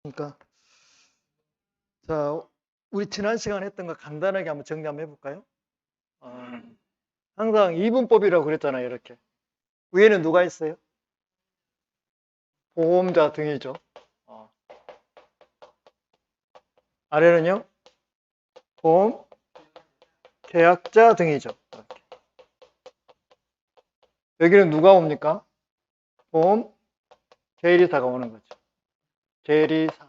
그러니까 자, 우리 지난 시간에 했던 거 간단하게 한번 정리 한번 해볼까요? 항상 이분법이라고 그랬잖아요. 이렇게 위에는 누가 있어요? 보험자 등이죠. 어, 아래는요? 보험 계약자 등이죠. 이렇게. 여기는 누가 옵니까? 보험 계리사가 오는 거죠. 계리사.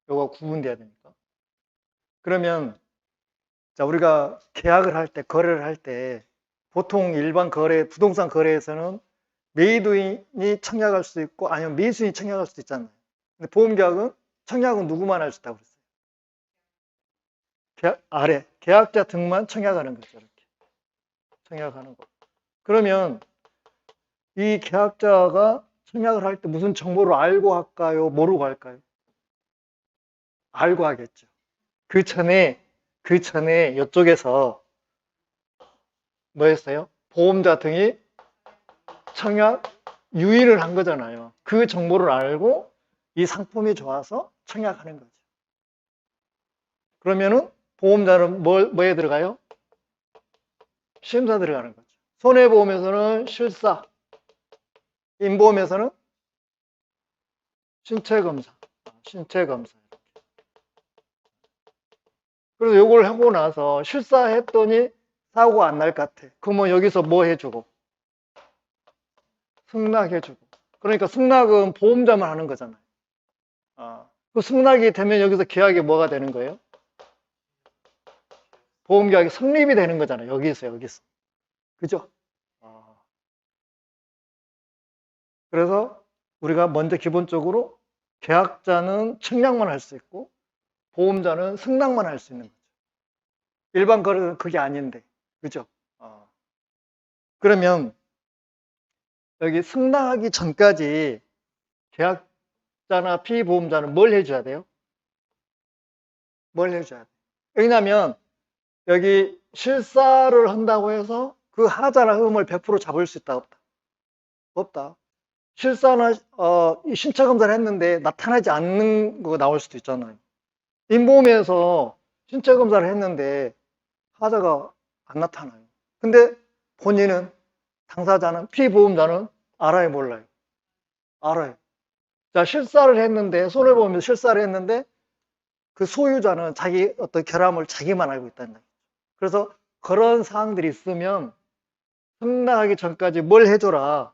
요거 구분돼야 되니까. 그러면 자, 우리가 계약을 할 때, 거래를 할 때 보통 일반 거래, 부동산 거래에서는 매도인이 청약할 수 있고 아니면 매수인이 청약할 수도 있잖아요. 근데 보험계약은 청약은 누구만 할 수 있다고 그랬어요. 아래 계약자 등만 청약하는 거죠. 이렇게 청약하는 거. 그러면 이 계약자가 청약을 할 때 무슨 정보를 알고 할까요? 모르고 할까요? 알고 하겠죠. 그 전에 이쪽에서 뭐였어요? 보험자 등이 청약 유인을 한 거잖아요. 그 정보를 알고 이 상품이 좋아서 청약하는 거죠. 그러면은 보험자는 뭐에 들어가요? 심사 들어가는 거죠. 손해보험에서는 실사, 인보험에서는 신체검사, 신체검사. 그래서 요걸 하고 나서 실사했더니 사고가 안 날 것 같아. 그러면 여기서 뭐 해주고? 승낙해주고. 그러니까 승낙은 보험자만 하는 거잖아요. 그 승낙이 되면 여기서 계약이 뭐가 되는 거예요? 보험계약이 성립이 되는 거잖아요. 여기서. 그죠? 그래서 우리가 먼저 기본적으로 계약자는 청약만 할 수 있고 보험자는 승낙만 할 수 있는 거죠. 일반 거래는 그게 아닌데. 그죠? 그러면 여기 승낙하기 전까지 계약자나 피보험자는 뭘 해줘야 돼요? 뭘 해줘야 돼요? 왜냐하면 여기 실사를 한다고 해서 그 하자나 흠을 100% 잡을 수 있다 없다? 없다. 실사나 이 신체 검사를 했는데 나타나지 않는 거 나올 수도 있잖아요. 인보험에서 신체 검사를 했는데 하자가 안 나타나요. 근데 본인은 당사자는 피보험자는 알아요, 몰라요? 알아요. 자, 실사를 했는데 손해보험에서 실사를 했는데 그 소유자는 자기 어떤 결함을 자기만 알고 있다는 거예요. 그래서 그런 사항들이 있으면 승낙하기 전까지 뭘 해줘라.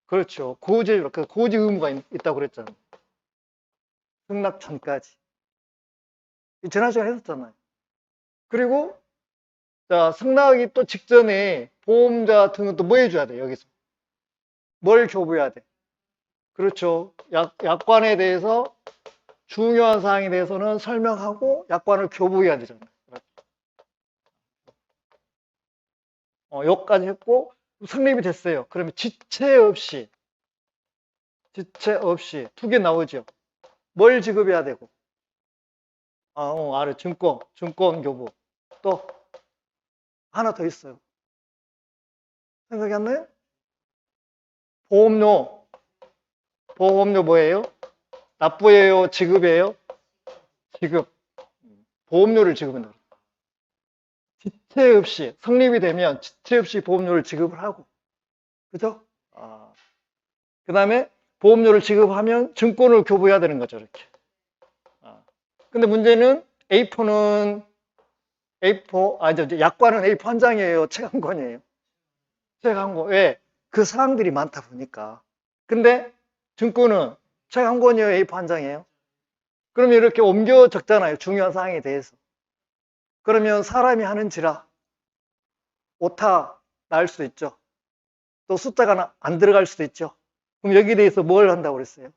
그렇죠. 고지 의무가 있다고 그랬잖아요. 승낙 전까지. 지난 시간에 했었잖아요. 그리고 자, 승낙하기 또 직전에 보험자 같은 것도 뭐 해줘야 돼, 여기서? 뭘 교부해야 돼? 그렇죠. 약관에 대해서 중요한 사항에 대해서는 설명하고 약관을 교부해야 되잖아요. 여기까지 했고 성립이 됐어요. 그러면 지체 없이 두 개 나오죠. 뭘 지급해야 되고? 아래 증권 교부. 또 하나 더 있어요. 생각이 안 나요? 보험료. 보험료 뭐예요? 납부예요? 지급이에요? 지급. 보험료를 지급한다. 지체 없이 성립이 되면 지체 없이 보험료를 지급을 하고, 그죠? 그 다음에 보험료를 지급하면 증권을 교부해야 되는 거죠, 이렇게. 근데 문제는 A4는 이제 약관은 A4 한 장이에요, 책 한 권이에요. 책 한 권. 왜? 그 사항들이 많다 보니까. 근데 증권은 책 한 권이에요, A4 한 장이에요. 그러면 이렇게 옮겨 적잖아요, 중요한 사항에 대해서. 그러면 사람이 하는지라 오타 날 수도 있죠. 또 숫자가 안 들어갈 수도 있죠. 그럼 여기에 대해서 뭘 한다고 그랬어요?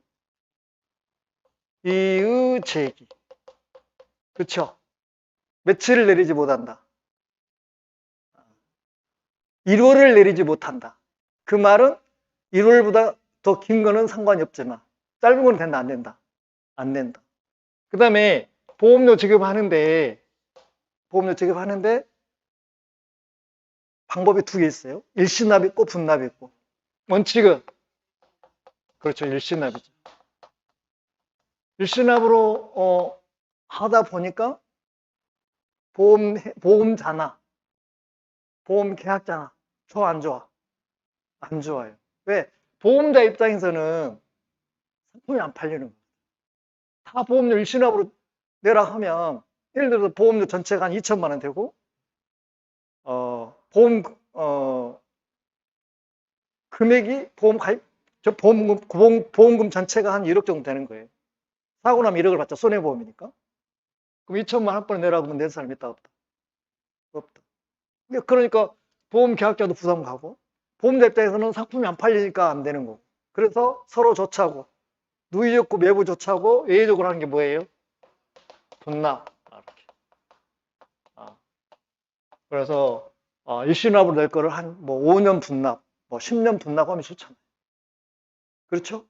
이의 제기. 그렇죠? 며칠을 내리지 못한다. 1월을 내리지 못한다. 그 말은 1월보다 더 긴 거는 상관이 없지만 짧은 건 된다, 안 된다? 안 된다. 그 다음에 보험료 지급하는데 방법이 두 개 있어요. 일시납 있고 분납 있고. 원칙은 그렇죠, 일시납이죠. 일시납으로 하다 보니까 보험자나 보험 계약자나 좋아 안 좋아? 안 좋아요. 왜? 보험자 입장에서는 상품이 안 팔리는 거예요. 다 보험료 일시납으로 내라 하면 예를 들어서 보험료 전체가 한 2천만 원 되고 금액이 보험금 전체가 한 1억 정도 되는 거예요. 사고 나면 1억을 받자. 손해보험이니까. 그럼 2천만 원 한 번에 내라고 하면 낼 사람이 있다 없다? 없다. 그러니까 보험 계약자도 부담 가고 보험자 입장에서는 상품이 안 팔리니까 안 되는 거고. 그래서 서로 조차고 누이였고 매부 조차고 예외적으로 하는 게 뭐예요? 분납. 이렇게. 그래서 일시납으로 낼 거를 한 뭐 5년 분납, 뭐 10년 분납하면 좋잖아요. 그렇죠?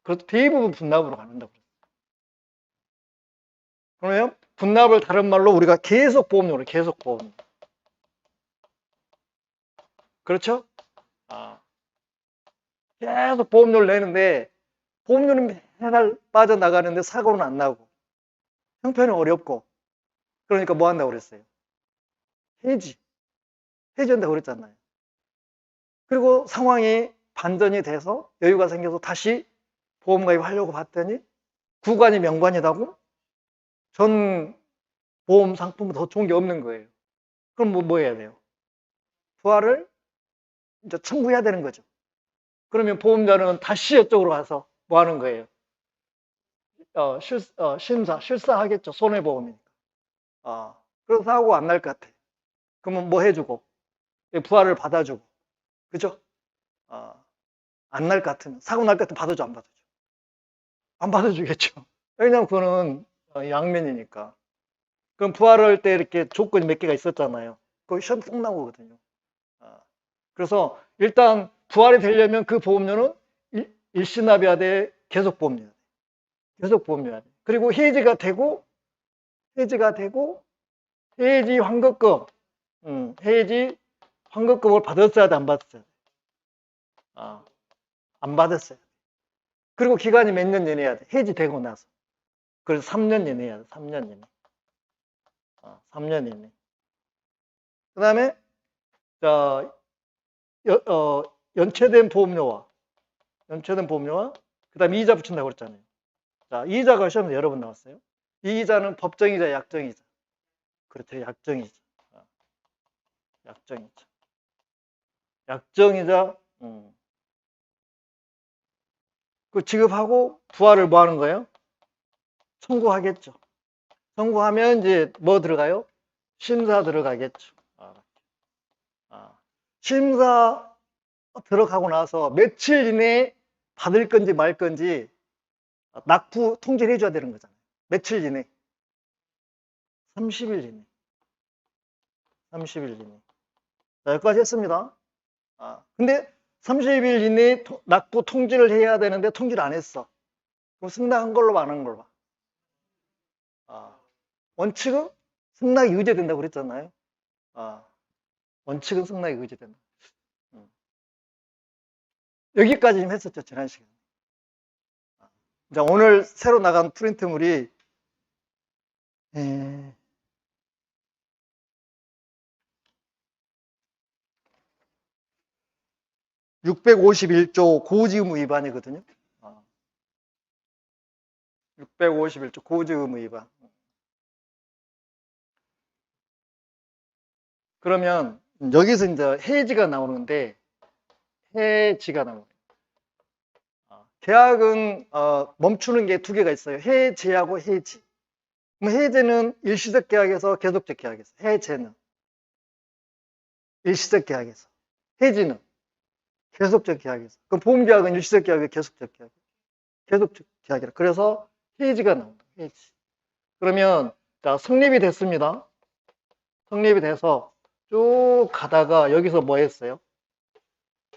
그래서 대부분 분납으로 가는다고. 그러면 분납을 다른 말로 우리가 계속 보험료를 계속 보험. 그렇죠? 계속 보험료를 내는데 보험료는 매달 빠져나가는데 사고는 안 나고 형편은 어렵고 그러니까 뭐 한다고 그랬어요? 해지한다고 그랬잖아요. 그리고 상황이 반전이 돼서 여유가 생겨서 다시 보험 가입하려고 봤더니 구간이 명관이다고 전 보험 상품은 더 좋은 게 없는 거예요. 그럼 뭐 해야 돼요? 부하를 이제 청구해야 되는 거죠. 그러면 보험자는 다시 이쪽으로 가서 뭐 하는 거예요? 실사하겠죠. 손해보험이니까. 그래서 사고 안 날 것 같아. 그러면 뭐 해주고? 부하를 받아주고. 그죠? 안 날 것 같으면, 사고 날 것 같으면 받아줘, 안 받아줘? 안 받아주겠죠. 왜냐면 그거는 양면이니까. 그럼 부하를 할 때 이렇게 조건이 몇 개가 있었잖아요. 그거 시험 꼭 나오거든요. 그래서 일단 부활이 되려면 그 보험료는 일시납이어야 돼, 계속 보험료야 돼. 계속 보험료야 돼. 그리고 해지가 되고 해지 환급금, 해지 환급금을 받았어야 돼, 안 받았어야 돼? 안 받았어요. 그리고 기간이 몇 년 연해야 돼? 해지되고 나서. 그래서 3년 연해야 돼, 3년 연해. 3년 연해. 그 다음에, 자, 연체된 보험료와, 그 다음에 이자 붙인다고 그랬잖아요. 자, 이자가 시험에 여러 번 나왔어요. 이 이자는 법정이자, 약정이자. 그렇죠, 약정이자. 약정이자. 약정이자, 그 지급하고 부하를 뭐 하는 거예요? 청구하겠죠. 청구하면 이제 뭐 들어가요? 심사 들어가겠죠. 심사 들어가고 나서 며칠 이내에 받을 건지 말 건지 납부 통지를 해줘야 되는 거잖아요. 며칠 이내? 30일 이내. 30일 이내. 자, 여기까지 했습니다. 근데 30일 이내에 납부 통지를 해야 되는데 통지를 안 했어. 그럼 승낙한 걸로 봐, 안 한 걸로 봐? 원칙은 승낙이 의제된다고 그랬잖아요. 원칙은 승낙이 의제된다. 여기까지 좀 했었죠, 지난 시간에. 자, 오늘 새로 나간 프린트물이 651조 고지의무 위반이거든요. 651조 고지의무 위반. 그러면 여기서 이제 해지가 나오는데 해지가 나오는 계약은 멈추는 게 두 개가 있어요. 해지하고 해지. 그럼 해지는 일시적 계약에서 계속적 계약에서, 해제는 일시적 계약에서, 해지는 계속적 계약에서. 그럼 보험계약은 일시적 계약에 계속적 계약, 계속적 계약이라. 그래서 해지가 나온다. 해지. 그러면 자, 성립이 됐습니다. 성립이 돼서 쭉 가다가 여기서 뭐 했어요?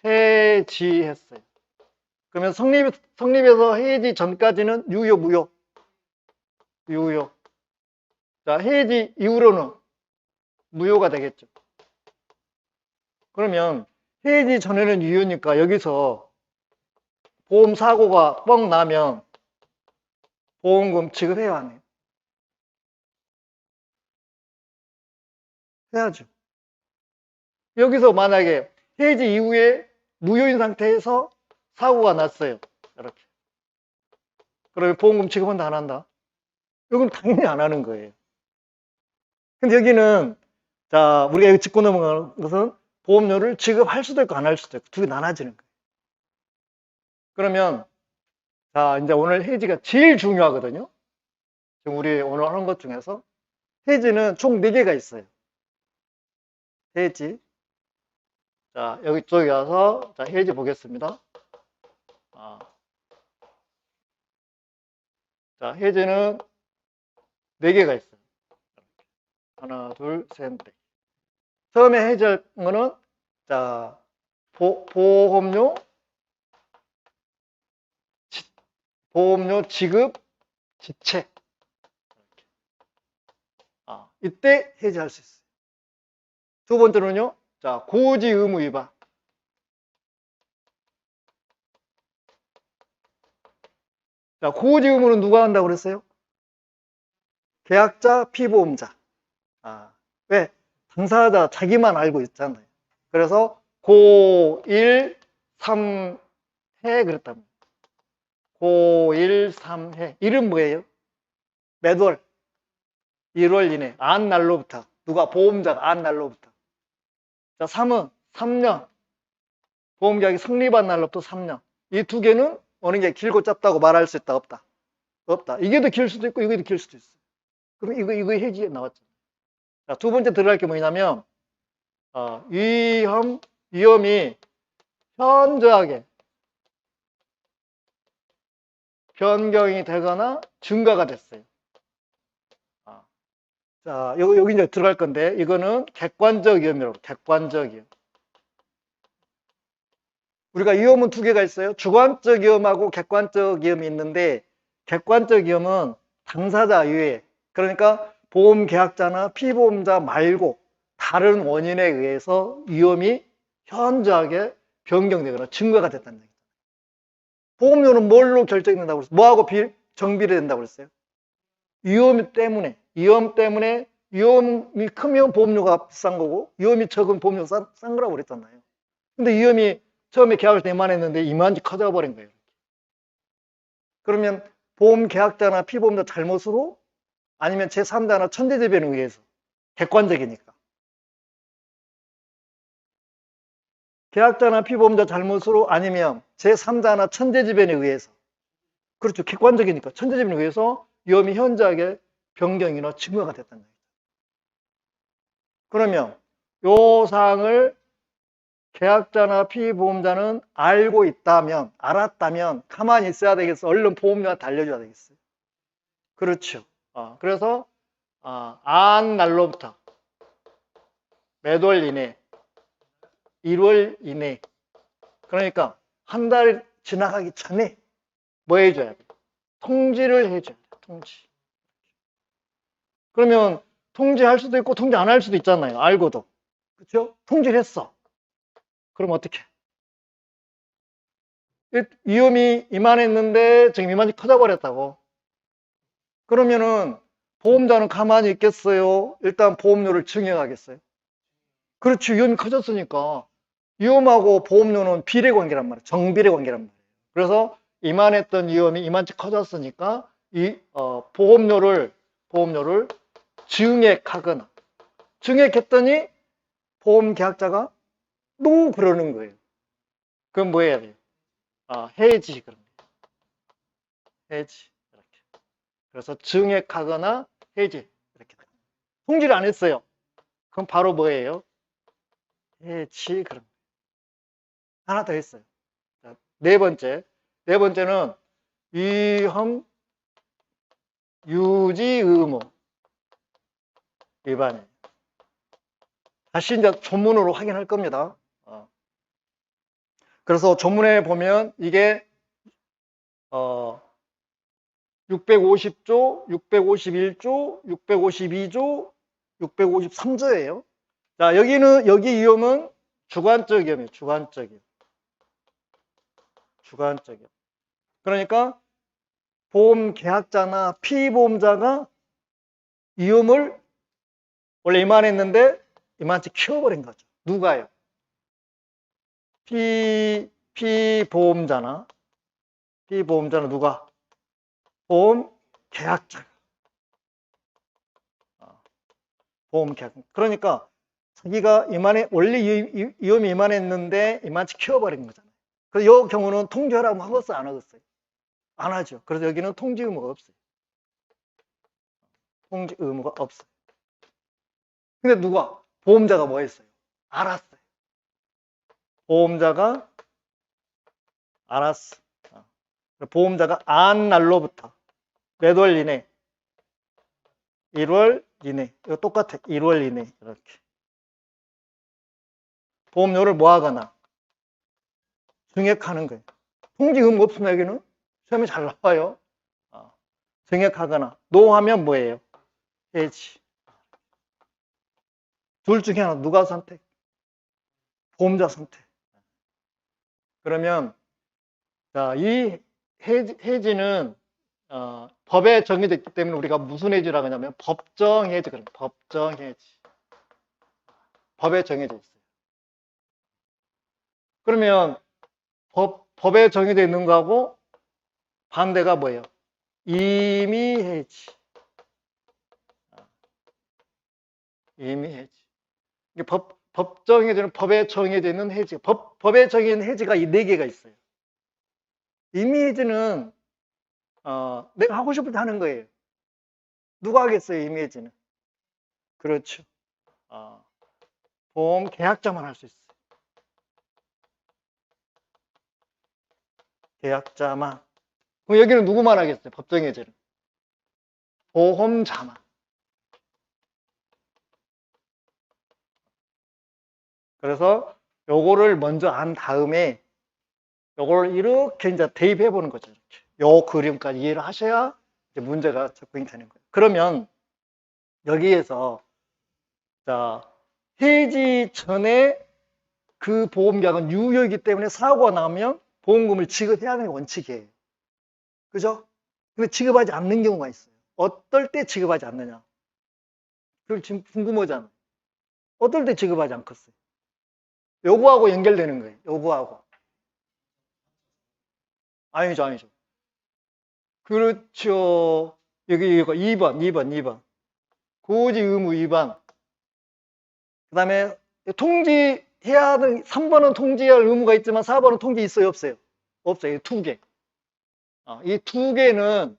해지했어요. 그러면 성립에서 해지 전까지는 유효, 무효? 유효. 자, 해지 이후로는 무효가 되겠죠. 그러면 해지 전에는 유효니까 여기서 보험 사고가 뻥 나면 보험금 지급해야 하네요. 해야죠. 여기서 만약에 해지 이후에 무효인 상태에서 사고가 났어요. 이렇게. 그러면 보험금 지급한다, 안 한다? 이건 당연히 안 하는 거예요. 근데 여기는, 자, 우리가 여기 짚고 넘어가는 것은 보험료를 지급할 수도 있고 안 할 수도 있고 두 개 나눠지는 거예요. 그러면, 자, 이제 오늘 해지가 제일 중요하거든요. 지금 우리 오늘 하는 것 중에서 해지는 총 4개가 있어요. 해지. 자, 여기 쪽에 와서, 자, 해지 보겠습니다. 자, 해지는 4개가 있어요. 하나, 둘, 셋, 넷. 처음에 해지할 거는, 자, 보험료 지급 지체. 이때 해지할 수 있어요. 두 번째로는요, 자, 고지 의무 위반. 자, 고지 의무는 누가 한다고 그랬어요? 계약자, 피보험자. 왜? 당사자 자기만 알고 있잖아요. 그래서 고1, 3해 그랬답니다. 고1, 3해. 일은 뭐예요? 매월 1월 이내. 안 날로부터. 누가 보험자가 안 날로부터. 자, 3은 3년. 보험계약이 성립한 날로부터 3년. 이 두 개는 어느 게 길고 짧다고 말할 수 있다, 없다? 없다. 이게 더 길 수도 있고 이게 더 길 수도 있어요. 그럼 이거 해지에 나왔죠. 자, 두 번째 들어갈 게 뭐냐면 위험이 현저하게 변경이 되거나 증가가 됐어요. 자, 여기 이제 들어갈 건데 이거는 객관적 위험이라고. 객관적 위험. 우리가 위험은 두 개가 있어요. 주관적 위험하고 객관적 위험이 있는데 객관적 위험은 당사자 외에, 그러니까 보험 계약자나 피보험자 말고 다른 원인에 의해서 위험이 현저하게 변경되거나 증가가 됐다는 얘기죠. 보험료는 뭘로 결정된다고 그랬어요? 뭐하고 정비례 된다고 그랬어요? 위험 때문에. 위험이 크면 보험료가 비싼 거고 위험이 적은 보험료가 싼 거라고 그랬잖아요. 근데 위험이 처음에 계약을 때 이만했는데 이만치 커져 버린 거예요. 그러면 보험 계약자나 피보험자 잘못으로, 아니면 제3자나 천재지변에 의해서. 객관적이니까. 계약자나 피보험자 잘못으로, 아니면 제3자나 천재지변에 의해서. 그렇죠. 객관적이니까. 천재지변에 의해서 위험이 현저하게 변경이나 증가가 됐다는 거예요. 그러면 요 사항을 계약자나 피보험자는 알고 있다면, 알았다면 가만히 있어야 되겠어? 얼른 보험료한테 알려줘야 되겠어요? 그렇죠. 그래서 안 날로부터 매월 이내, 1월 이내. 그러니까 한 달 지나가기 전에 뭐 해줘야 돼? 통지를 해줘야 돼. 통지. 그러면 통지할 수도 있고 통지 안 할 수도 있잖아요. 알고도. 그렇죠? 통지를 했어. 그럼 어떻게? 위험이 이만했는데 지금 이만이 커져버렸다고. 그러면은 보험자는 가만히 있겠어요? 일단 보험료를 증액하겠어요? 그렇지. 위험이 커졌으니까. 위험하고 보험료는 비례관계란 말이에요. 정비례관계란 말이에요. 그래서 이만했던 위험이 이만치 커졌으니까 이 보험료를 증액하거나, 증액했더니 보험 계약자가 또 그러는 거예요. 그럼 뭐 해야 돼요? 해지. 그런 거예요. 해지. 이렇게. 그래서 증액하거나 해지. 이렇게. 통지를 안 했어요. 그럼 바로 뭐예요? 해지. 그런 거예요. 하나 더 했어요. 자, 네 번째는 위험 유지 의무 위반이에요. 다시 이제 조문으로 확인할 겁니다. 그래서 조문에 보면 이게 650조, 651조, 652조, 653조예요. 자, 여기 위험은 주관적 위험이에요. 주관적. 그러니까 보험 계약자나 피보험자가 위험을 원래 이만했는데 이만치 키워버린 거죠. 누가요? 피보험자나 누가? 보험 계약자. 보험 계약. 그러니까 자기가 원래 위험이 이만했는데 이만치 키워버린 거잖아요. 그래서 이 경우는 통지하라고 하겠어요? 안 하겠어요? 안 하죠. 그래서 여기는 통지 의무가 없어요. 통지 의무가 없어요. 근데 누가? 보험자가 뭐 했어요? 알았어요. 보험자가 알았어. 보험자가 안 날로부터 몇 월 이내? 1월 이내. 이거 똑같아. 1월 이내. 이렇게. 보험료를 뭐 하거나 증액하는 거예요. 통지 의무 없으면 여기는 시험이 잘 나와요. 증액하거나 노하면 뭐예요? 해지. 둘 중에 하나 누가 선택? 보험자 선택. 그러면 자, 이 해지는 법에 정해졌기 때문에 우리가 무슨 해지라고 하냐면 법정 해지. 그럼 법정 해지. 법에 정해져 있어요. 그러면 법에 정해져 있는 거하고 반대가 뭐예요? 임의 해지. 임의 해지. 법정 해지는 법에 정해져 있는 해지. 법에 정해져 있는 해지가 이 4개가 있어요. 임의 해지는 내가 하고 싶을 때 하는 거예요. 누가 하겠어요, 임의 해지는? 그렇죠. 보험 계약자만 할 수 있어요. 계약자만. 그럼 여기는 누구만 하겠어요? 법정 해지는? 보험자만. 그래서 요거를 먼저 안 다음에 요거를 이렇게 이제 대입해 보는 거죠. 이렇게. 요 그림까지 이해를 하셔야 이제 문제가 접근이 되는 거예요. 그러면 여기에서 자, 해지 전에 그 보험계약은 유효이기 때문에 사고가 나면 보험금을 지급해야 하는 게 원칙이에요. 그죠? 근데 지급하지 않는 경우가 있어요. 어떨 때 지급하지 않느냐? 그걸 지금 궁금하잖아. 어떨 때 지급하지 않겠어요? 요거하고 연결되는 거예요. 요거하고. 아니죠. 그렇죠. 여기 이거 2번. 고지 의무 위반. 그 다음에 통지해야 하는 3번은 통지할 의무가 있지만 4번은 통지 있어요? 없어요? 없어요. 이 2개. 이 2개는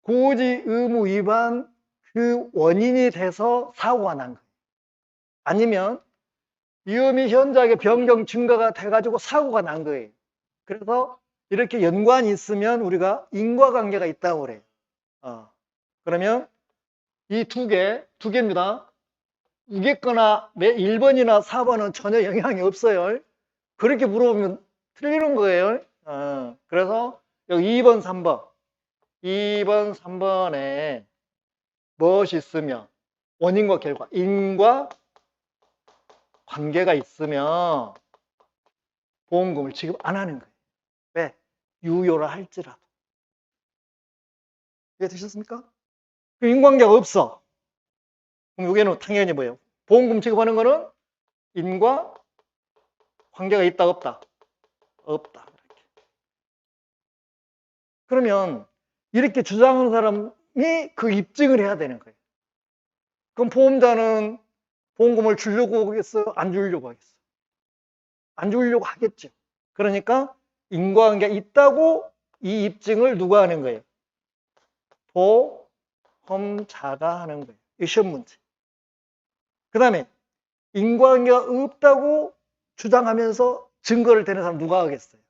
고지 의무 위반 그 원인이 돼서 사고가 난 거예요. 아니면 위험이 현저하게 변경 증가가 돼가지고 사고가 난 거예요. 그래서 이렇게 연관이 있으면 우리가 인과관계가 있다고 그래요. 그러면 이 2개입니다. 우겠거나 1번이나 4번은 전혀 영향이 없어요. 그렇게 물어보면 틀리는 거예요. 그래서 여기 2번, 3번에 무엇이 있으면 원인과 결과, 인과 관계가 있으면 보험금을 지급 안 하는 거예요. 왜? 유효라 할지라도. 이해 되셨습니까? 인과관계가 없어. 그럼 여기는 당연히 뭐예요? 보험금 지급하는 거는 인과 관계가 있다, 없다? 없다. 이렇게. 그러면 이렇게 주장하는 사람이 그 입증을 해야 되는 거예요. 그럼 보험자는 보험금을 주려고 하겠어요? 안 주려고 하겠어요? 안 주려고 하겠죠. 그러니까 인과관계가 있다고 이 입증을 누가 하는 거예요? 보험자가 하는 거예요. 이 시험 문제. 그 다음에 인과관계가 없다고 주장하면서 증거를 대는 사람 누가 하겠어요?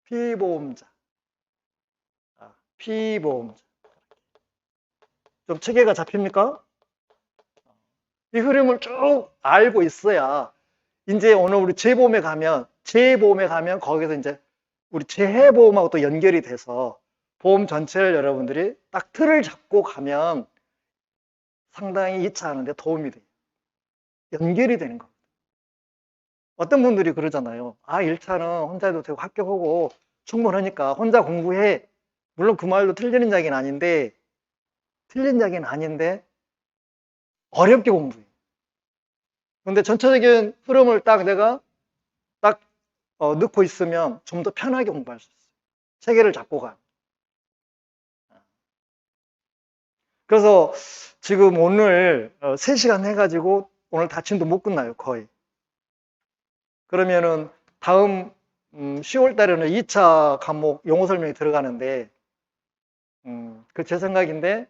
피보험자. 피보험자. 좀 체계가 잡힙니까? 이 흐름을 쭉 알고 있어야 이제 오늘 우리 재보험에 가면 거기서 이제 우리 재해보험하고 또 연결이 돼서 보험 전체를 여러분들이 딱 틀을 잡고 가면 상당히 2차 하는데 도움이 돼요. 연결이 되는 겁니다. 어떤 분들이 그러잖아요. 1차는 혼자 해도 되고 합격하고 충분하니까 혼자 공부해. 물론 그 말도 틀린 이야기는 아닌데, 어렵게 공부해. 근데 전체적인 흐름을 딱 내가 딱 넣고 있으면 좀 더 편하게 공부할 수 있어요. 체계를 잡고 가. 그래서 지금 오늘 3시간 해가지고 오늘 다침도 못 끝나요, 거의. 그러면은 다음 10월 달에는 2차 과목 용어 설명이 들어가는데, 그 제 생각인데,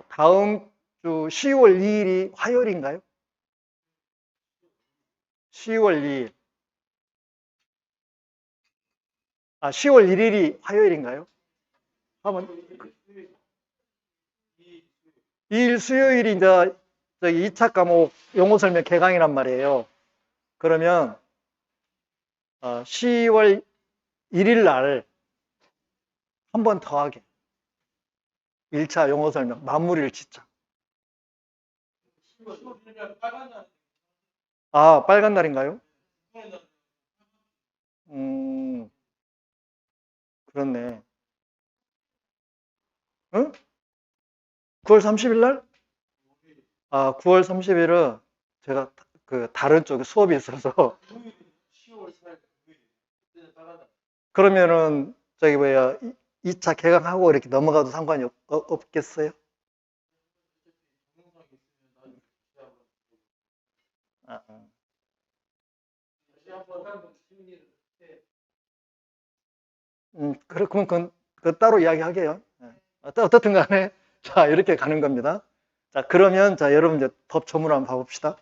다음 주 10월 2일이 화요일인가요? 10월 2일. 10월 1일이 화요일인가요? 한번 2일 수요일이 이제 저기 2차 과목 용어 설명 개강이란 말이에요. 그러면 10월 1일 날 한 번 더 하게. 1차 용어 설명 마무리를 짓자. 빨간 날인가요? 그렇네. 응? 9월 30일 날? 9월 30일은 제가 그 다른 쪽에 수업이 있어서 그러면은 저기 뭐야 2차 개강하고 이렇게 넘어가도 상관이 없겠어요? 아, 아. 그래, 그럼 그건 따로 이야기하게요. 네. 어떻든 간에, 자, 이렇게 가는 겁니다. 자, 그러면, 자, 여러분 이제 법 조문 한번 봐봅시다.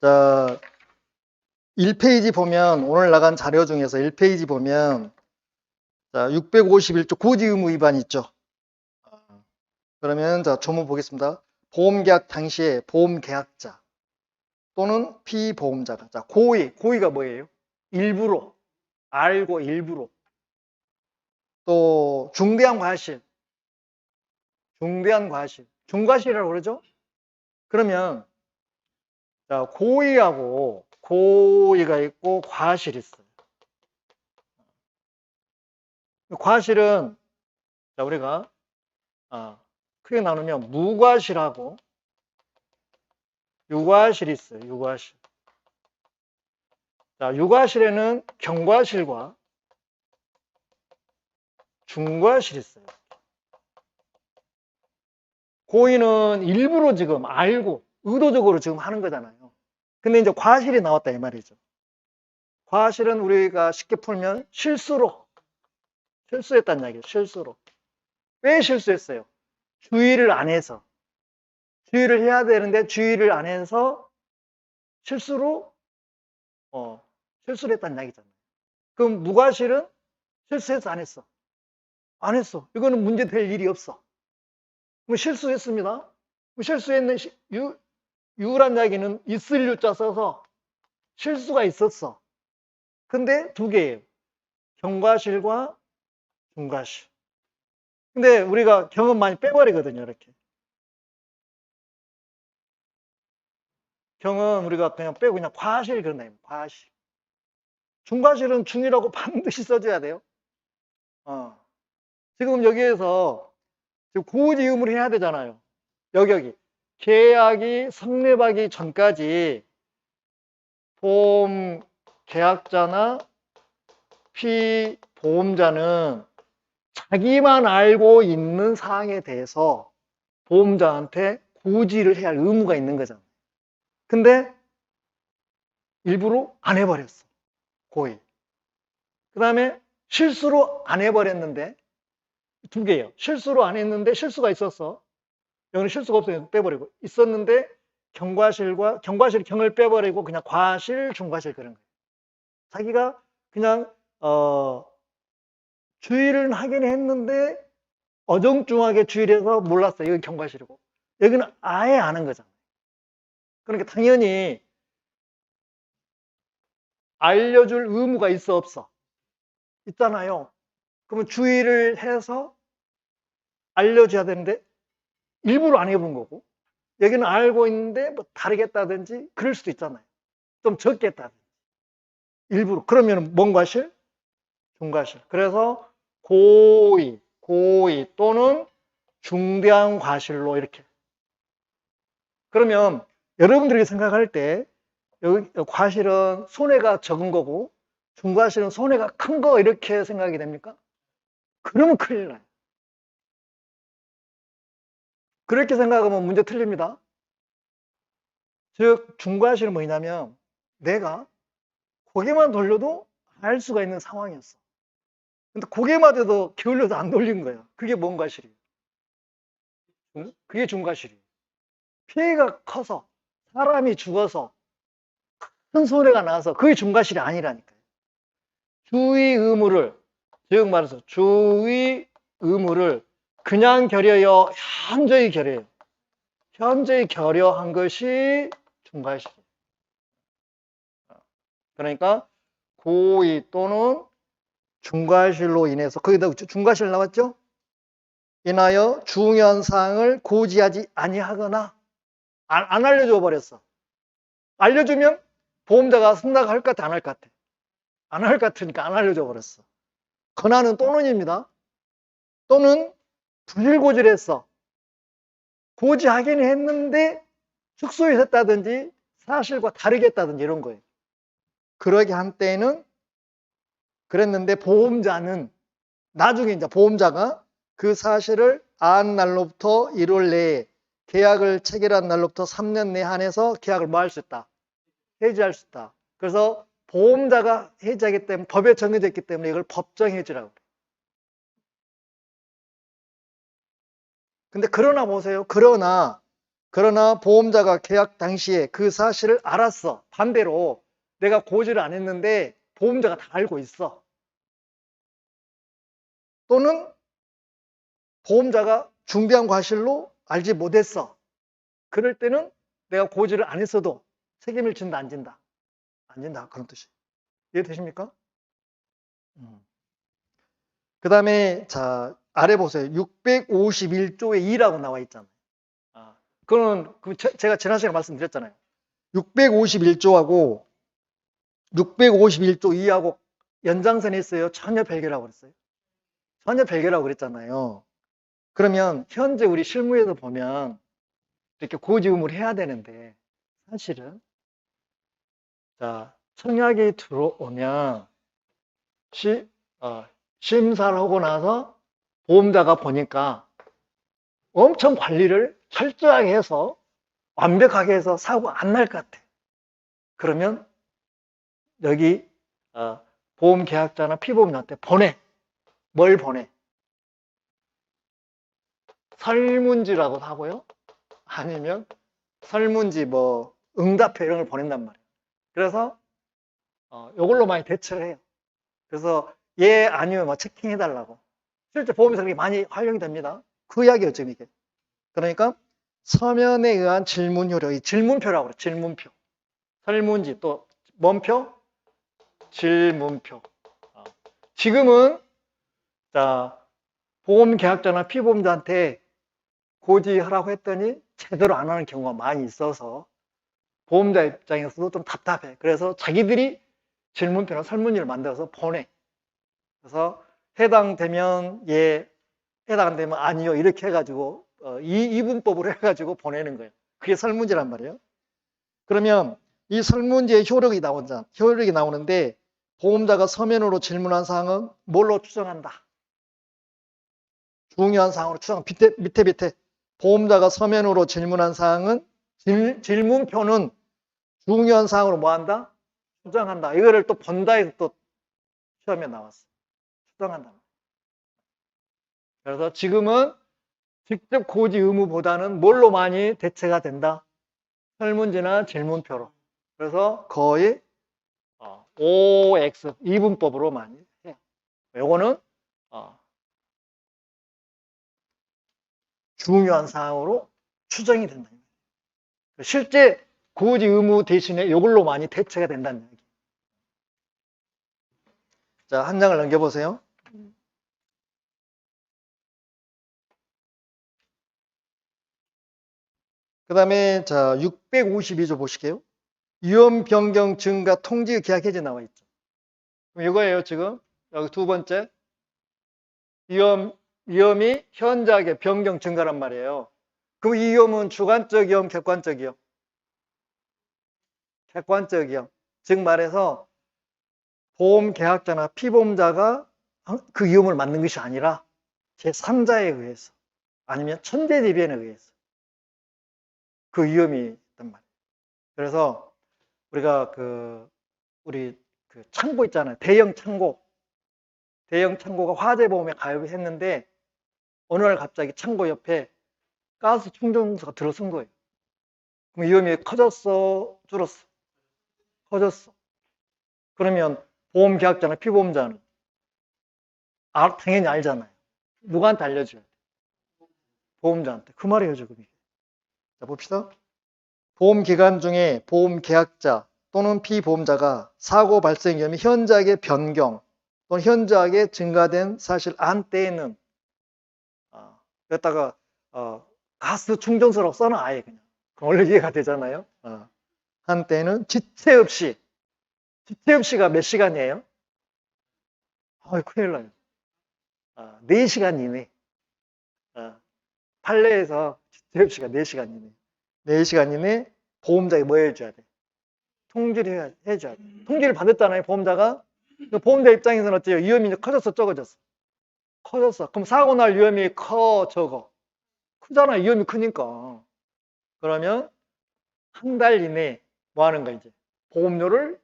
자, 1페이지 보면, 오늘 나간 자료 중에서 1페이지 보면, 자, 651조 고지 의무 위반 있죠. 그러면, 자, 조문 보겠습니다. 보험계약 당시에 보험계약자 또는 피보험자가, 자, 고의가 뭐예요? 일부러, 알고 일부러. 또, 중대한 과실, 중과실이라고 그러죠? 그러면, 자, 고의가 있고 과실이 있어요. 과실은, 자, 우리가, 크게 나누면 무과실하고 유과실이 있어요. 유과실. 자, 유과실에는 경과실과 중과실이 있어요. 고의는 일부러 지금 알고 의도적으로 지금 하는 거잖아요. 근데 이제 과실이 나왔다 이 말이죠. 과실은 우리가 쉽게 풀면 실수했다는 이야기예요. 실수로. 왜 실수했어요? 주의를 안 해서. 주의를 해야 되는데 주의를 안 해서 실수로 실수를 했다는 이야기잖아요. 그럼 무과실은 실수해서 안 했어. 안 했어. 이거는 문제 될 일이 없어. 그럼 실수했습니다. 실수했는 유란 이야기는 있을 유자 써서 실수가 있었어. 근데 두 개예요. 경과실과 중과실. 근데 우리가 경은 많이 빼버리거든요. 이렇게. 경은 우리가 그냥 빼고 그냥 과실 그런다. 과실. 중과실은 중이라고 반드시 써줘야 돼요. 지금 여기에서 고지 의무를 해야 되잖아요. 여기 계약이 성립하기 전까지 보험 계약자나 피보험자는 자기만 알고 있는 사항에 대해서 보험자한테 고지를 해야 할 의무가 있는 거잖아요. 근데 일부러 안 해버렸어. 고의. 그 다음에 실수로 안 해버렸는데 두 개예요. 실수로 안 했는데 실수가 있었어. 여기는 실수가 없어요. 빼버리고. 있었는데 경과실 경을 빼버리고 그냥 과실, 중과실 그런 거예요. 자기가 그냥 주의를 하긴 했는데 어정쩡하게 주의를 해서 몰랐어요. 이건 경과실이고. 여기는 아예 아는 거잖아요. 그러니까 당연히 알려줄 의무가 있어 없어? 있잖아요. 그러면 주의를 해서 알려줘야 되는데 일부러 안 해본 거고 여기는 알고 있는데 뭐 다르겠다든지 그럴 수도 있잖아요. 좀 적겠다든지. 일부러. 그러면 뭔 과실? 중과실. 그래서 고의 또는 중대한 과실로 이렇게. 그러면 여러분들이 생각할 때 여기 과실은 손해가 적은 거고 중과실은 손해가 큰 거 이렇게 생각이 됩니까? 그러면 큰일 나요. 그렇게 생각하면 문제 틀립니다. 즉 중과실은 뭐냐면 내가 고개만 돌려도 알 수가 있는 상황이었어. 근데 고개만 해도 기울여도 안 돌린 거야. 그게 뭔 과실이에요? 그게 중과실이에요. 피해가 커서 사람이 죽어서 큰 손해가 나서 그게 중과실이 아니라니까요. 주의 의무를, 즉 말해서 주의 의무를 그냥 결여요, 현저히 결여요. 현저히 결여한 것이 중과실이에요. 그러니까 고의 또는 중과실로 인해서, 거기다 중과실 나왔죠? 인하여 중현상을 고지하지 아니하거나 안 알려줘 버렸어. 알려주면 보험자가 승낙할 것 같아, 안 할 것 같아? 안 할 것 같으니까 안 알려줘 버렸어. 권한은 또는입니다. 또는 불고지했어. 고지하긴 했는데 축소했다든지 사실과 다르게 했다든지 이런 거예요. 그러게 한 때에는 그랬는데 보험자는 나중에 이제 보험자가 그 사실을 안 날로부터 1월 내에 계약을 체결한 날로부터 3년 내에 한해서 계약을 뭐 할 수 있다? 해지할 수 있다. 그래서 보험자가 해지하기 때문에 법에 정해져 있기 때문에 이걸 법정 해지라고. 근데 그러나 보세요. 그러나 보험자가 계약 당시에 그 사실을 알았어. 반대로 내가 고지를 안 했는데 보험자가 다 알고 있어. 또는 보험자가 중대한 과실로 알지 못했어. 그럴 때는 내가 고지를 안 했어도 책임을 진다, 안 진다? 안 진다. 그런 뜻이. 이해되십니까? 그 다음에 자 아래 보세요. 651조의 2라고 나와 있잖아요. 그거는 제가 지난 시간에 말씀드렸잖아요. 651조하고 651조 2하고 연장선이 있어요. 전혀 별개라고 그랬어요. 전혀 별개라고 그랬잖아요. 그러면 현재 우리 실무에서 보면 이렇게 고지 의무를 해야 되는데 사실은 자 청약이 들어오면 심사를 하고 나서 보험자가 보니까 엄청 관리를 철저하게 해서 완벽하게 해서 사고 안 날 것 같아. 그러면 여기 보험 계약자나 피보험자한테 보내. 뭘 보내? 설문지라고 하고요. 아니면 설문지 뭐 응답표 이런 걸 보낸단 말이에요. 그래서 이걸로 많이 대처를 해요. 그래서 예 아니면 뭐 체킹해 달라고. 실제 보험에서 그렇게 많이 활용이 됩니다. 그 이야기였죠 이게. 그러니까 서면에 의한 질문 효력, 이 질문표라고 그래요. 질문표. 설문지 또 뭔표? 질문표. 지금은 자 보험 계약자나 피보험자한테 고지하라고 했더니 제대로 안 하는 경우가 많이 있어서 보험자 입장에서도 좀 답답해. 그래서 자기들이 질문표나 설문지를 만들어서 보내. 그래서 해당되면 예, 해당 안 되면 아니요 이렇게 해가지고 이분법으로 해가지고 보내는 거예요. 그게 설문지란 말이에요. 그러면 이 설문지의 효력이 나오는데 보험자가 서면으로 질문한 사항은 뭘로 추정한다? 중요한 사항으로 추정. 밑에 보험자가 서면으로 질문한 사항은 질문표는 중요한 사항으로 뭐한다? 추정한다. 이거를 또 본다 해서 또 시험에 나왔어. 추정한다. 그래서 지금은 직접 고지 의무보다는 뭘로 많이 대체가 된다? 설문지나 질문표로. 그래서 거의 OX 이분법으로 많이 해요. 요거는 중요한 사항으로 추정이 된다. 실제 고지 의무 대신에 이걸로 많이 대체가 된다는 얘기. 자, 한 장을 넘겨보세요. 그 다음에 자 652조 보실게요. 위험 변경 증가 통지 계약 해제 나와 있죠. 그럼 이거예요, 지금. 여기 두 번째. 위험이 현저하게 변경 증가란 말이에요. 그럼 이 위험은 주관적 위험, 객관적 위험? 객관적 위험. 즉 말해서 보험 계약자나 피보험자가 그 위험을 맞는 것이 아니라 제3자에 의해서 아니면 천재지변에 의해서 그 위험이 있단 말이에요. 그래서 우리가 우리 창고 있잖아요. 대형 창고. 대형 창고가 화재보험에 가입을 했는데 어느 날 갑자기 창고 옆에 가스 충전소가 들어선 거예요. 그럼 위험이 커졌어? 줄었어? 커졌어. 그러면 보험 계약자나 피보험자는 당연히 알잖아요. 누구한테 알려줘야 돼? 보험자한테. 그 말이에요, 지금 이게. 자, 봅시다. 보험 기간 중에 보험 계약자 또는 피보험자가 사고 발생 위험이 현저하게 변경 또는 현저하게 증가된 사실 안때에는 여기다가 가스 충전소라고 써놔 아예 그냥. 그럼 원래 이해가 되잖아요. 한때는 지체 없이가 몇 시간이에요? 큰일 나요. 4시간 이내. 판례에서 지체 없이가 4시간 이내. 4시간 이내 보험자에 뭐 해줘야 돼? 통지를 해줘야 돼. 통지를 받았잖아요, 보험자가. 보험자 입장에서는 어때요? 위험이 이제 커졌어, 적어졌어? 커졌어. 그럼 사고 날 위험이 커, 적어? 크잖아, 위험이 크니까. 그러면 한 달 이내에 뭐 하는 거야, 이제? 보험료를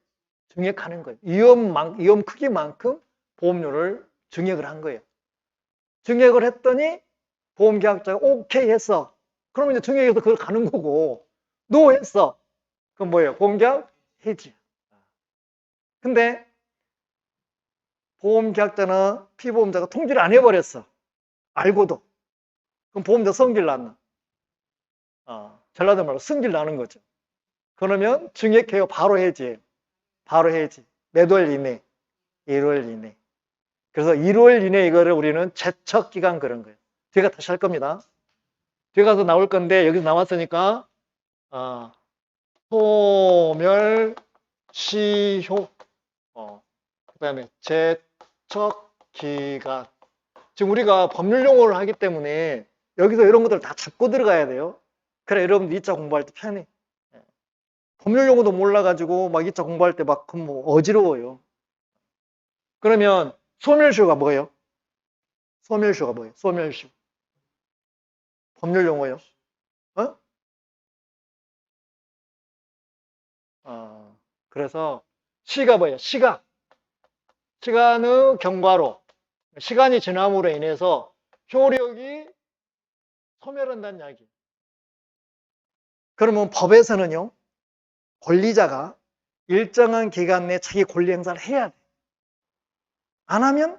증액하는 거예요. 위험 크기만큼 보험료를 증액을 한 거예요. 증액을 했더니 보험계약자가 오케이 했어. 그러면 이제 증액해서 그걸 가는 거고, 노 했어. 그럼 뭐예요? 보험계약 해지. 근데 보험계약자나 피보험자가 통지를 안 해버렸어. 알고도. 그럼 보험자 성질 났나? 전라도 말로 승질 나는 거죠. 그러면 증액해요. 바로 해지예요. 바로 해지. 몇 월 이내? 1월 이내. 그래서 1월 이내 이거를 우리는 제척기간 그런 거예요. 뒤가 다시 할 겁니다. 뒤에 가서 나올 건데 여기서 나왔으니까 소멸시효 그 다음에 제척기간. 지금 우리가 법률 용어를 하기 때문에 여기서 이런 것들 다 잡고 들어가야 돼요. 그래 여러분들 2차 공부할 때 편해. 법률 용어도 몰라가지고 막 2차 공부할 때 막 뭐 어지러워요. 그러면 소멸시효가 뭐예요? 소멸시효가 뭐예요? 소멸시효. 법률 용어요. 그래서 시가 뭐예요? 시간의 경과로 시간이 지남으로 인해서 효력이 소멸한다는 이야기. 그러면 법에서는요, 권리자가 일정한 기간 내에 자기 권리 행사를 해야 돼. 안 하면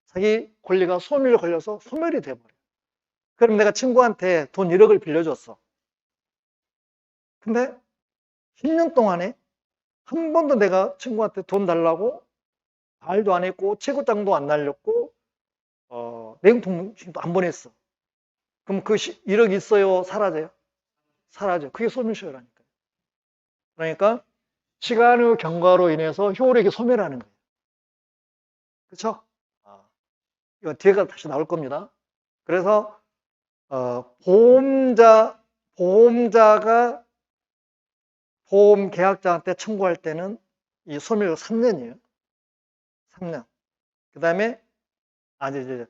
자기 권리가 소멸 걸려서 소멸이 돼버려. 그럼 내가 친구한테 돈 1억을 빌려줬어. 근데 10년 동안에 한 번도 내가 친구한테 돈 달라고 말도 안 했고 채굴장도 안 날렸고 내용통신도 안 보냈어. 그럼 그 1억 있어요? 사라져요? 사라져. 그게 소멸시효라니까요. 그러니까 시간의 경과로 인해서 효력이 소멸하는 거예요. 그렇죠? 이거 뒤에가 다시 나올 겁니다. 그래서 보험자가 보험 계약자한테 청구할 때는 이 소멸 3년이에요. 3년. 그 다음에 이제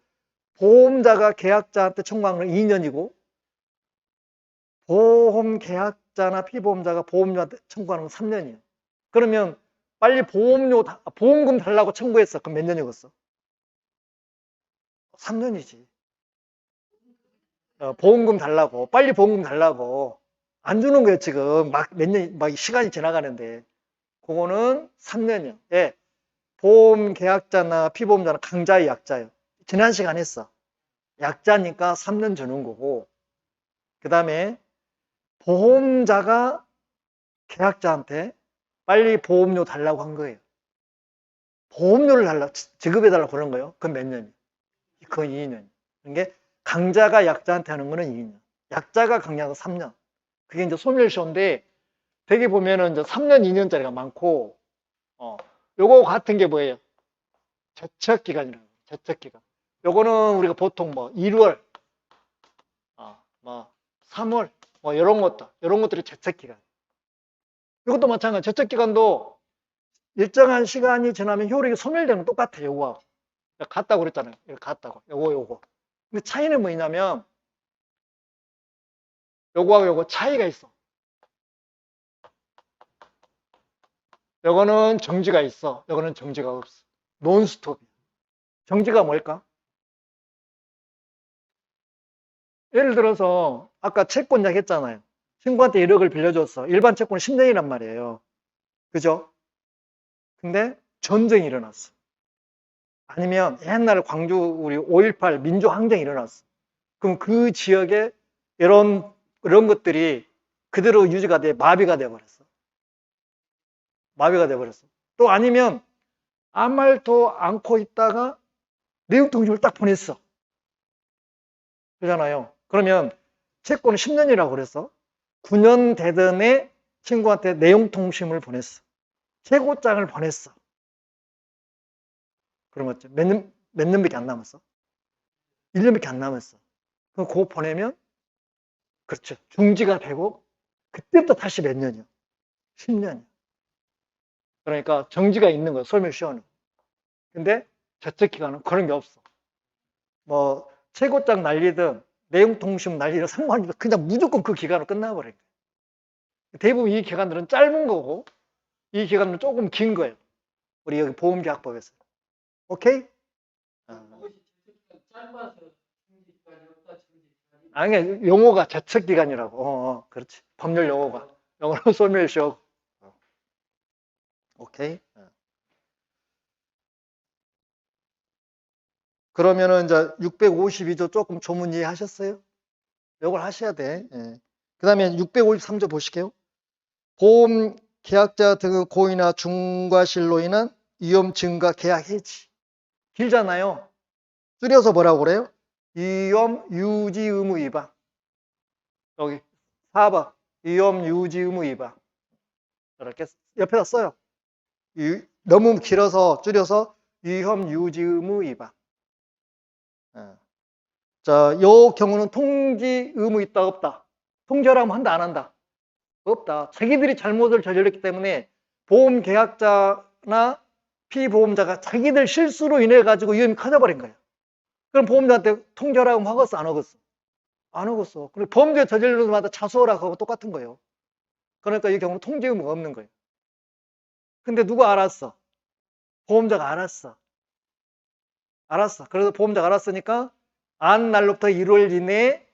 보험자가 계약자한테 청구하는 건 2년이고 보험 계약자나 피보험자가 보험료한테 청구하는 건 3년이에요. 그러면 빨리 보험금 달라고 청구했어. 그럼 몇 년이겠어? 3년이지. 보험금 달라고, 빨리 보험금 달라고 안 주는 거예요, 지금. 막 시간이 지나가는데. 그거는 3년이요. 예. 보험 계약자나 피보험자는 강자의 약자예요. 지난 시간 했어. 약자니까 3년 주는 거고. 그 다음에 보험자가 계약자한테 빨리 보험료 달라고 한 거예요. 보험료를 지급해달라고 그런 거예요. 그건 몇 년이에요? 그건 2년. 그게 강자가 약자한테 하는 거는 2년. 약자가 강자가 3년. 그게 이제 소멸시효인데 되게 보면은 이제 3년, 2년짜리가 많고, 요거 같은 게 뭐예요? 제척기간이라고. 제척기간. 요거는 우리가 보통 뭐 1월, 뭐 3월, 뭐 이런 것들이 제척기간. 이것도 마찬가지. 제척기간도 일정한 시간이 지나면 효력이 소멸되는 거 똑같아요. 요거하고. 같다고 그랬잖아요. 이렇게 같다고. 요거. 근데 차이는 뭐냐면 요거하고 요거 차이가 있어. 요거는 정지가 있어. 요거는 정지가 없어. 논스톱이야. 정지가 뭘까? 예를 들어서 아까 채권 이야기했잖아요. 친구한테 1억을 빌려줬어. 일반 채권은 10년이란 말이에요. 그죠? 근데 전쟁이 일어났어. 아니면 옛날 광주 우리 5.18 민주항쟁이 일어났어. 그럼 그 지역에 이런 것들이 그대로 유지가 돼 마비가 돼 버렸어. 마비가 돼 버렸어. 또 아니면 아무 말도 않고 있다가 내용 통지를 딱 보냈어. 그러잖아요. 그러면 채권은 10년이라고 그랬어. 9년 되던 애 친구한테 내용 통심을 보냈어. 최고장을 보냈어. 그런 거죠. 몇 년밖에 안 남았어? 1년밖에 안 남았어. 그럼 그거 보내면, 그렇죠. 중지가 되고, 그때부터 다시 몇 년이요? 10년이요. 그러니까 정지가 있는 거예요. 솔루션은. 근데 저축기간은 그런 게 없어. 뭐, 최고장 날리든, 내용 통신 날리든 상관없이 그냥 무조건 그 기간으로 끝나버려요. 대부분 이 기간들은 짧은 거고, 이 기간은 조금 긴 거예요. 우리 여기 보험계약법에서. 오케이? 아니, 용어가 제척기간이라고. 그렇지. 법률 용어가. 영어로 소멸시효. 오케이. 그러면은 이제 652조 조금 조문 이해하셨어요? 이걸 하셔야 돼. 예. 그 다음에 653조 보실게요. 보험 계약자 등의 고의나 중과실로 인한 위험 증가 계약 해지. 길잖아요. 줄여서 뭐라고 그래요? 위험 유지 의무 위반. 여기 4번. 위험 유지 의무 위반. 이렇게 옆에다 써요. 너무 길어서 줄여서 위험 유지 의무 위반. 자, 요 경우는 통지 의무 있다 없다? 통지하라면 한다 안 한다? 없다. 자기들이 잘못을 저질렀기 때문에 보험 계약자나 피보험자가 자기들 실수로 인해 가지고 위험이 커져버린 거예요. 그럼 보험자한테 통지하라고 하면 하겠어 안 하겠어? 안 하겠어. 그리고 범죄 저지르는 것마다 자수하라고 하고 똑같은 거예요. 그러니까 이 경우는 통지 의무가 없는 거예요. 근데 누가 알았어? 보험자가 알았어. 알았어. 그래서 보험자가 알았으니까 안 날로부터 1월 이내에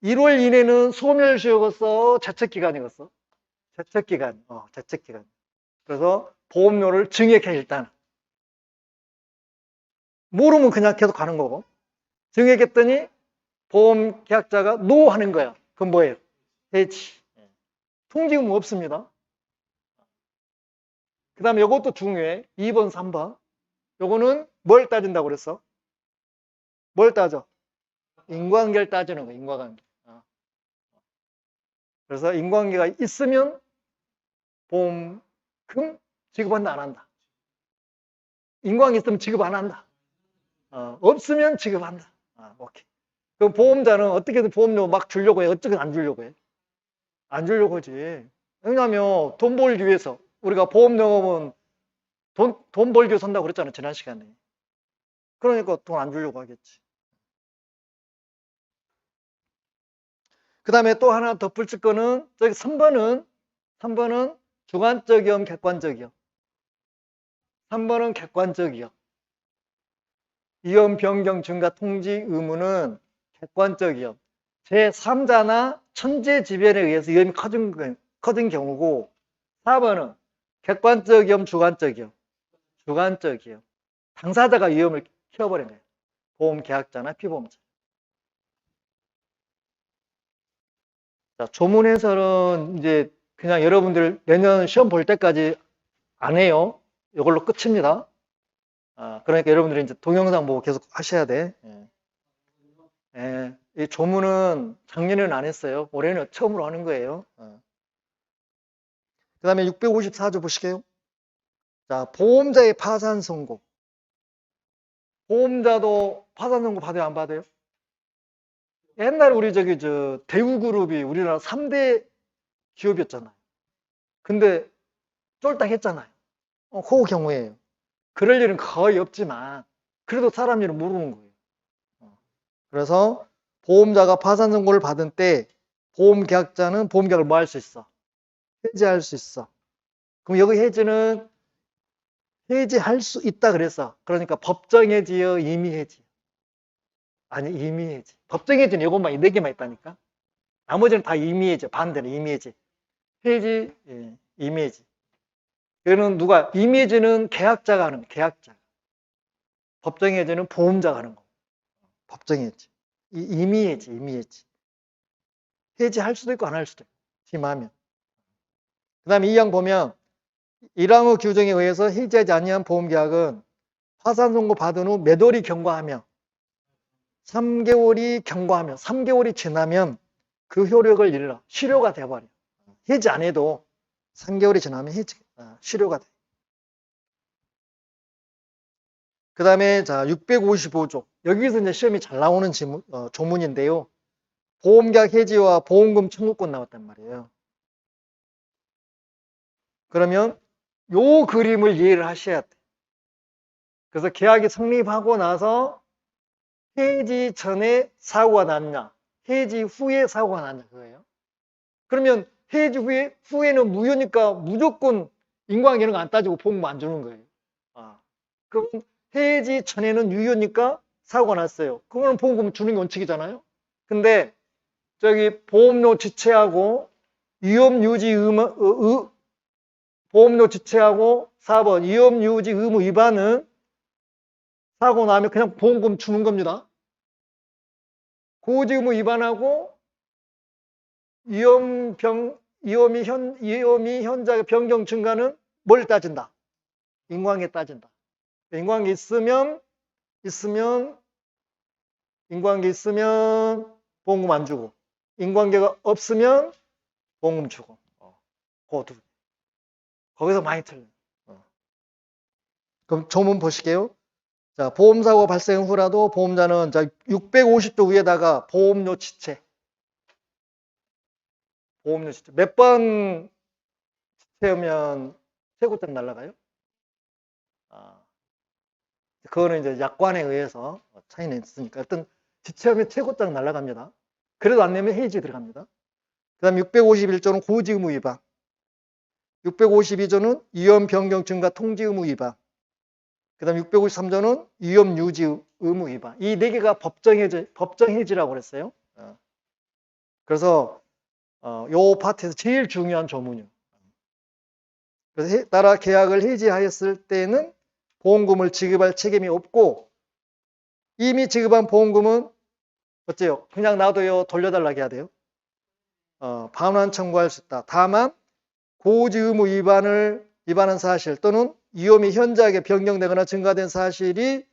1월 이내는 소멸시효겠어? 제척기간이겠어? 제척기간. 제척기간. 그래서 보험료를 증액해 일단. 모르면 그냥 계속 가는 거고. 증액했더니 보험 계약자가 노 하는 거야. 그건 뭐예요? 해지. 통지금 없습니다. 그 다음에 이것도 중요해. 2번, 3번. 요거는 뭘 따진다고 그랬어? 뭘 따져? 인과관계를 따지는 거야, 인과관계. 그래서 인과관계가 있으면 보험금 지급한다, 안 한다. 인과관계 있으면 지급 안 한다. 없으면 지급한다. 오케이. 그럼 보험자는 어떻게든 보험료 막 주려고 해? 어떻게든 안 주려고 해? 안 주려고 하지. 왜냐하면 돈 벌기 위해서. 우리가 보험료는 돈 벌기 위해서 한다고 그랬잖아요, 지난 시간에. 그러니까 돈 안 주려고 하겠지. 그 다음에 또 하나 덧붙일 거는, 저기 3번은 주관적이요, 객관적이요? 3번은 객관적이요. 위험 변경 증가 통지 의무는 객관적이요. 제3자나 천재지변에 의해서 위험이 커진 경우고, 4번은 객관적이요, 주관적이요? 주관적이요. 당사자가 위험을 키워버린 거예요. 보험 계약자나 피보험자. 자, 조문해설은 이제 그냥 여러분들 내년 시험 볼 때까지 안 해요. 이걸로 끝입니다. 그러니까 여러분들이 이제 동영상 보고 계속 하셔야 돼. 이 조문은 작년에는 안 했어요. 올해는 처음으로 하는 거예요. 그 다음에 654조 보시게요. 자, 보험자의 파산 선고. 보험자도 파산 선고 받아요, 안 받아요? 옛날 우리 대우그룹이 우리나라 3대 기업이었잖아요. 근데 쫄딱 했잖아요. 그 경우에요. 그럴 일은 거의 없지만 그래도 사람 일은 모르는 거예요. 그래서 보험자가 파산 선고를 받은 때 보험계약자는 보험계약을 뭐 할 수 있어? 해지할 수 있어. 그럼 여기 해지는 해지할 수 있다 그랬어. 그러니까 법정 해지요, 임의 해지? 아니, 임의 해지. 법정 해지는 이것만 4개만 있다니까. 나머지는 다 임의 해지. 반대로 임의 해지. 해지, 예, 임의 해지. 이거는 누가? 임의 해지는 계약자가 하는 거예요. 계약자. 법정 해지는 보험자가 하는 거. 법정 해지. 임의 해지, 임의 해지. 해지할 수도 있고 안 할 수도 있고. 심하면. 그 다음에 2항 보면 1항의 규정에 의해서 해지하지 아니한 보험계약은 파산 선고 받은 후 몇 월이 경과하며 3개월이 경과하며 3개월이 지나면 그 효력을 잃어 실효가 돼버려. 해지 안 해도 3개월이 지나면 실효가 돼. 그 다음에 자 655조 여기서 이제 시험이 잘 나오는 조문인데요. 보험계약 해지와 보험금 청구권 나왔단 말이에요. 그러면 요 그림을 이해를 하셔야 돼. 그래서 계약이 성립하고 나서 해지 전에 사고가 났냐, 해지 후에 사고가 났냐 그거예요. 그러면 해지 후에는 무효니까 무조건 인과관계 이런 거 안 따지고 보험금 안 주는 거예요. 그럼 해지 전에는 유효니까 사고가 났어요. 그거는 보험금 주는 게 원칙이잖아요. 근데 저기 보험료 지체하고 위험유지 보험료 지체하고 4번 위험유지 의무 위반은 사고 나면 그냥 보험금 주는 겁니다. 고지 의무 위반하고 위험이 현저하게 변경 증가는 뭘 따진다? 인과관계 따진다. 인과관계 있으면 보험금 안 주고, 인과관계가 없으면 보험금 주고. 그 두. 거기서 많이 틀려요. 그럼 조문 보실게요. 자, 보험사고 발생 후라도 보험자는 자 650조 위에다가 보험료 지체. 몇 번 지체하면 최고점 날라가요? 그거는 이제 약관에 의해서 차이는 있으니까 일단 지체하면 최고점 날라갑니다. 그래도 안 내면 해지 들어갑니다. 그 다음 651조는 고지 의무 위반. 652조는 위험 변경 증가 통지 의무 위반. 그 다음 653조는 위험 유지 의무 위반. 이 4개가 법정 해지라고 그랬어요. 그래서 요 파트에서 제일 중요한 조문이요. 그래서 따라 계약을 해지하였을 때는 보험금을 지급할 책임이 없고 이미 지급한 보험금은 어째요? 그냥 놔둬요? 돌려달라고 해야 돼요? 반환 청구할 수 있다. 다만 고지 의무 위반한 사실 또는 위험이 현저하게 변경되거나 증가된 사실이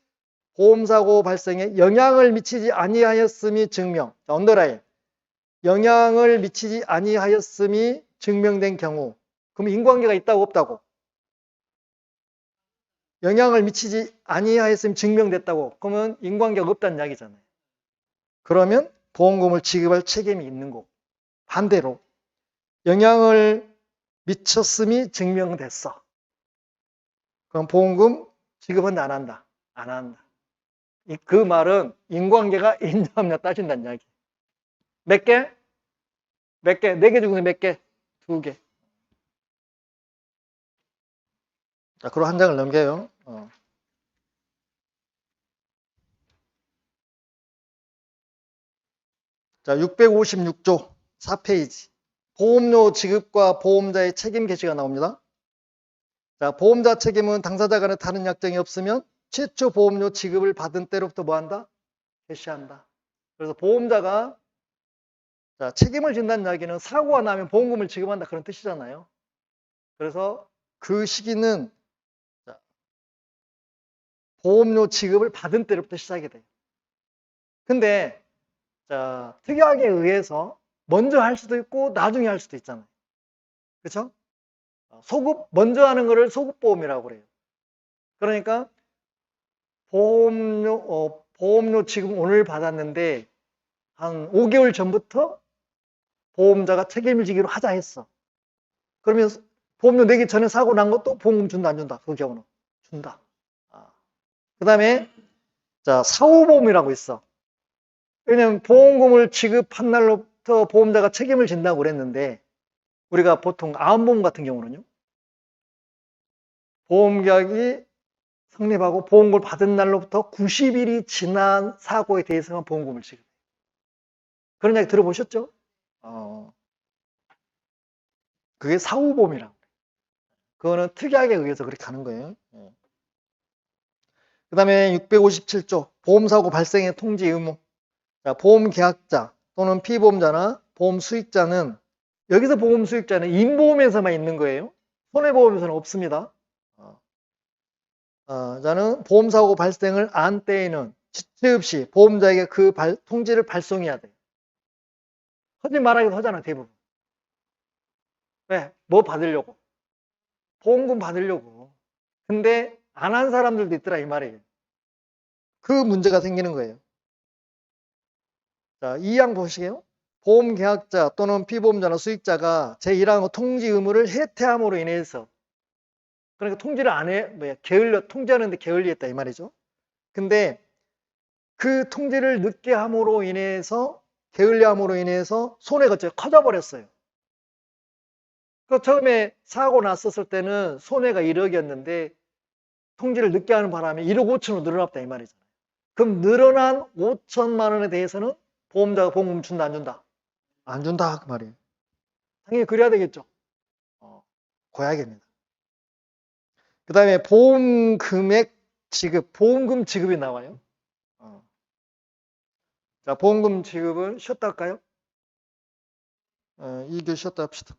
보험사고 발생에 영향을 미치지 아니하였음이 증명. 언더라인. 영향을 미치지 아니하였음이 증명된 경우. 그럼 인과관계가 있다고 없다고? 영향을 미치지 아니하였음이 증명됐다고. 그러면 인과관계가 없다는 이야기잖아요. 그러면 보험금을 지급할 책임이 있는 거고. 반대로 영향을 미쳤음이 증명됐어. 그럼 보험금 지급은 안 한다. 안 한다. 그 말은 인과관계가 있냐 없냐 따진다는 이야기. 몇 개? 몇 개? 4개 중에 몇 개? 2개. 자, 그럼 한 장을 넘겨요. 자, 656조 4페이지. 보험료 지급과 보험자의 책임 개시가 나옵니다. 자, 보험자 책임은 당사자 간에 다른 약정이 없으면 최초 보험료 지급을 받은 때로부터 뭐 한다? 개시한다. 그래서 보험자가 자, 책임을 진다는 이야기는 사고가 나면 보험금을 지급한다 그런 뜻이잖아요. 그래서 그 시기는 자, 보험료 지급을 받은 때로부터 시작이 돼요. 근데 자, 특약에 의해서 먼저 할 수도 있고 나중에 할 수도 있잖아요. 그렇죠? 먼저 하는 거를 소급보험이라고 그래요. 그러니까 보험료 지금 오늘 받았는데 한 5개월 전부터 보험자가 책임을 지기로 하자 했어. 그러면 보험료 내기 전에 사고 난 것도 보험금 준다 안 준다? 그 경우는 준다. 그 다음에 자 사후보험이라고 있어. 왜냐면 보험금을 지급한 날로부터 보험자가 책임을 진다고 그랬는데 우리가 보통 암보험 같은 경우는요. 보험계약이 성립하고 보험금을 받은 날로부터 90일이 지난 사고에 대해서만 보험금을 지급해요. 그런 이야기 들어보셨죠? 그게 사후보험이라고. 그거는 특약에 의해서 그렇게 가는 거예요. 그 다음에 657조 보험사고 발생의 통지 의무. 자, 보험계약자 또는 피보험자나 보험수익자는 여기서 보험수익자는 인보험에서만 있는 거예요. 손해보험에서는 없습니다. 자는 보험사고 발생을 안 때에는 지체 없이 보험자에게 그 통지를 발송해야 돼요. 하지 말하기도 하잖아 대부분. 왜? 뭐 받으려고? 보험금 받으려고. 근데 안 한 사람들도 있더라 이 말이에요. 그 문제가 생기는 거예요. 자, 2항 보시게요. 보험계약자 또는 피보험자나 수익자가 제1항 통지 의무를 해태함으로 인해서 그러니까 통지를 안 해, 통지하는데 게을리했다 이 말이죠. 근데 그 통지를 늦게 함으로 인해서 게을리함으로 인해서 손해가 커져 버렸어요. 그 처음에 사고 났었을 때는 손해가 1억이었는데 통지를 늦게 하는 바람에 1억 5천으로 늘어났다 이 말이잖아요. 그럼 늘어난 5천만 원에 대해서는 보험자가 보험금 준다 안 준다? 안 준다 그 말이에요. 당연히 그래야 되겠죠. 고약입니다. 그 다음에 보험 금액 지급, 보험금 지급이 나와요. 자, 보험금 지급을 쉬었다 할까요? 2교 쉬었다 합시다.